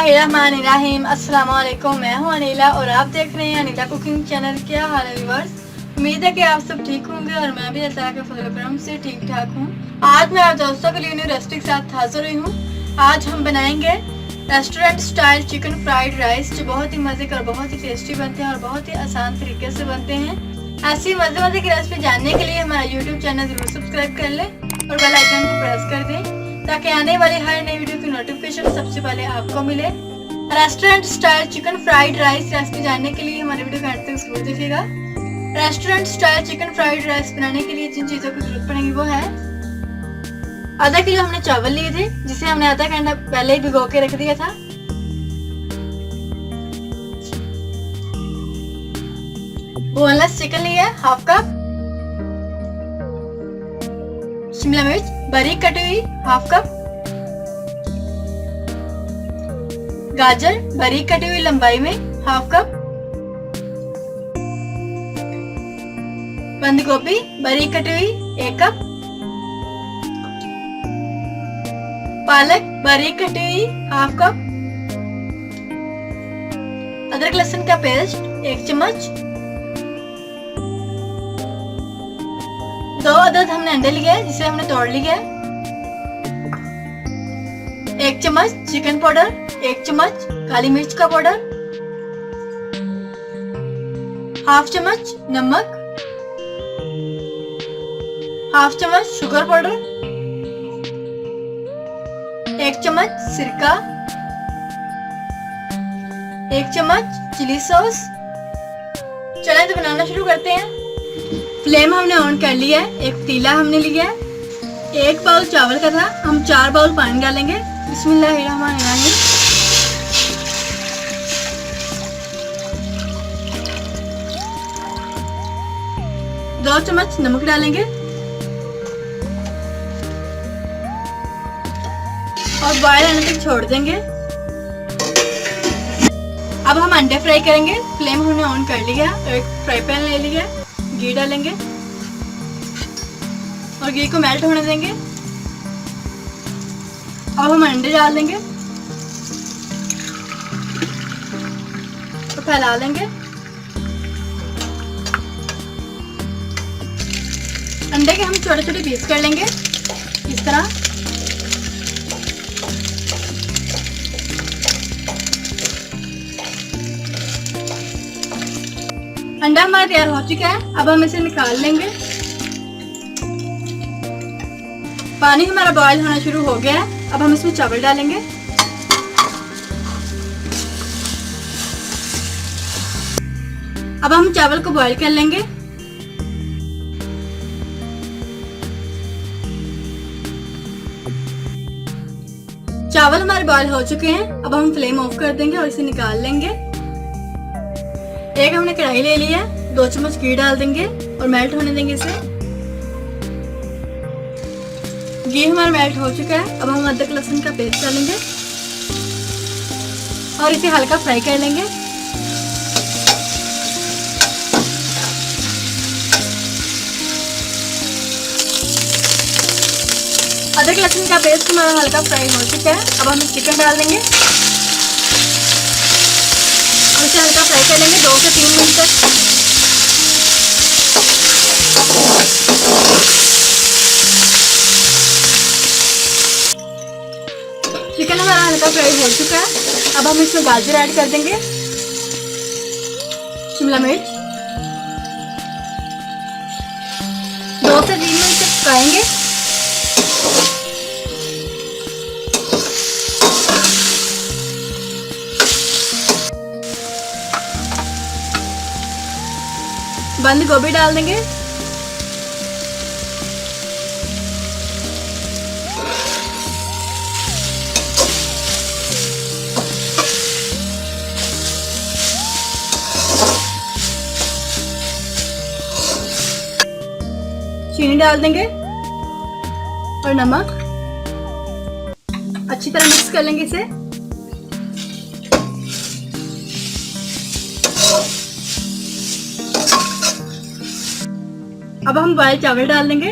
बिस्मिल्लाहिर्रहमानिर्रहीम। अस्सलाम वालेकुम। मैं हूं अनीला और आप देख रहे हैं अनीला कुकिंग चैनल। क्या हाल है व्यूअर्स? उम्मीद है कि आप सब ठीक होंगे और मैं भी अल्लाह के फजल करम से ठीक ठाक हूं। आज मैं आप दोस्तों के लिए न्यू रेसिपी के साथ हाजिर हुई हूं। आज हम बनाएंगे restaurant style chicken fried rice, जो बहुत ही मजे और बहुत ही टेस्टी बनते हैं और बहुत ही आसान तरीके से बनते हैं। ऐसी मजे की रेसिपी जानने के लिए हमारा यूट्यूब चैनल जरूर सब्सक्राइब कर ले और बेल आइकन को प्रेस कर दें ताकि आने वाली हर नई वीडियो की नोटिफिकेशन सबसे पहले आपको मिले। Restaurant style chicken fried rice recipe जानने के लिए हमारे वीडियो को अंत तक जरूर देखिएगा। Restaurant style chicken fried rice बनाने के लिए जिन चीजों की जरूरत पड़ेगी वो है आधा किलो हमने चावल लिए थे, जिसे हमने आधा घंटा पहले ही भिगो के रख दिया था। बोनलेस चिकन लिया है हाफ कप। शिमला मिर्च बारीक कटी हुई हाफ कप। गाजर बारीक कटी हुई लंबाई में हाफ कप। बंद गोभी बारीक कटी हुई 1 कप। पालक बारीक कटी हुई हाफ कप। अदरक लहसुन का पेस्ट 1 चम्मच। 2 अदद हमने अंडे लिए हैं, जिसे हमने तोड़ लिया है। 1 चम्मच चिकन पाउडर, 1 चम्मच काली मिर्च का पाउडर, हाफ चम्मच नमक, हाफ चम्मच शुगर पाउडर, 1 चम्मच सिरका, 1 चम्मच चिली सॉस। चलें तो बनाना शुरू करते हैं। फ्लेम हमने ऑन कर लिया है। एक पतीला हमने लिया है। 1 बाउल चावल का था, हम 4 बाउल पानी डालेंगे। बिस्मिल्लाहिर्रहमानिर्रहीम। दो चम्मच नमक डालेंगे और बॉयल आने तक छोड़ देंगे। अब हम अंडे फ्राई करेंगे। फ्लेम हमने ऑन कर लिया और एक फ्राई पैन ले लिया, घी डालेंगे और घी को मेल्ट होने देंगे। अब हम अंडे डाल देंगे तो फैला लेंगे। अंडे के हम छोटे छोटे पीस कर लेंगे इस तरह। अंडा हमारा तैयार हो चुका है। अब हम इसे निकाल लेंगे। पानी हमारा बॉयल होना शुरू हो गया है। अब हम इसमें चावल डालेंगे। अब हम चावल को बॉयल कर लेंगे। चावल हमारे बॉयल हो चुके हैं। अब हम फ्लेम ऑफ कर देंगे और इसे निकाल लेंगे। एक हमने कढ़ाई ले लिया, 2 चम्मच घी डाल देंगे और मेल्ट होने देंगे इसे। घी हमारा मेल्ट हो चुका है। अब हम अदरक लहसुन का पेस्ट डालेंगे और इसे हल्का फ्राई कर लेंगे। अदरक लहसुन का पेस्ट हमारा हल्का फ्राई हो चुका है। अब हम चिकन डाल देंगे और इसे हल्का फ्राई कर लेंगे 2 से 3 मिनट तक। चिकन हमारा हल्का फ्राई हो चुका है। अब हम इसमें गाजर ऐड कर देंगे, शिमला मिर्च, 2 से 3 मिनट तक पकाएंगे। बंद गोभी डाल देंगे। चीनी डाल देंगे और नमक। अच्छी तरह मिक्स कर लेंगे इसे। अब हम बॉयल चावल डाल देंगे।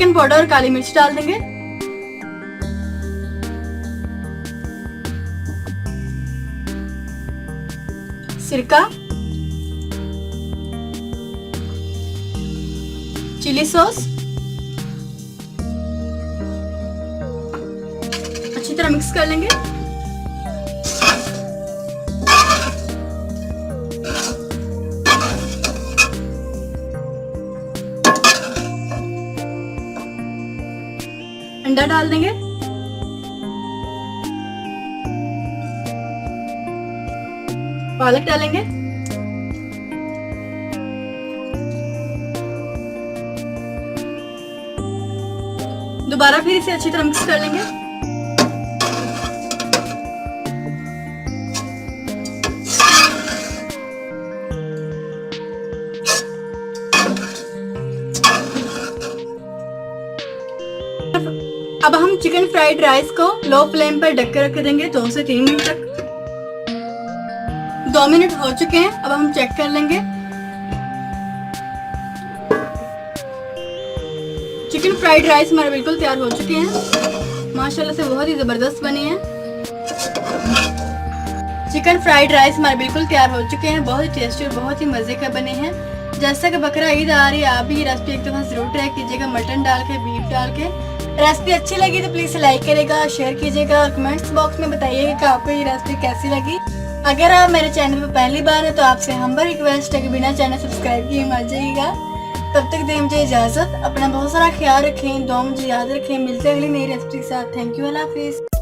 चिकन पाउडर और काली मिर्च डाल देंगे। सिरका, चिली सॉस, अच्छी तरह मिक्स कर लेंगे। अंडा डाल देंगे। पालक डालेंगे। दोबारा फिर इसे अच्छी तरह मिक्स कर लेंगे। अब हम चिकन फ्राइड राइस को लो फ्लेम पर ढक कर रख देंगे 2 से 3 मिनट तक। 2 मिनट हो चुके हैं, अब हम चेक कर लेंगे। चिकन फ्राइड राइस हमारे बिल्कुल तैयार हो चुके हैं। माशाल्लाह से बहुत ही जबरदस्त बने हैं। चिकन फ्राइड राइस हमारे बिल्कुल तैयार हो चुके हैं। बहुत ही टेस्टी और बहुत ही मजे के बने हैं। जैसा कि बकरा ईद आ रही है, आप भी ये रेसिपी एक दफा जरूर ट्राई कीजिएगा, मटन डाल के, बीफ डाल के। रेसिपी अच्छी लगी तो प्लीज लाइक करेगा, शेयर कीजिएगा और कमेंट्स बॉक्स में बताइएगा कि आपको ये रेसिपी कैसी लगी। अगर आप मेरे चैनल पर पहली बार है तो आपसे हम्बल रिक्वेस्ट है कि बिना चैनल सब्सक्राइब किए मत जाइएगा। तब तक दें मुझे इजाजत। अपना बहुत सारा ख्याल रखें, दुआ मुझे याद रखें। मिलते हैं अगली नई रेसिपी के साथ। थैंक यू, अल्लाह हाफिज़।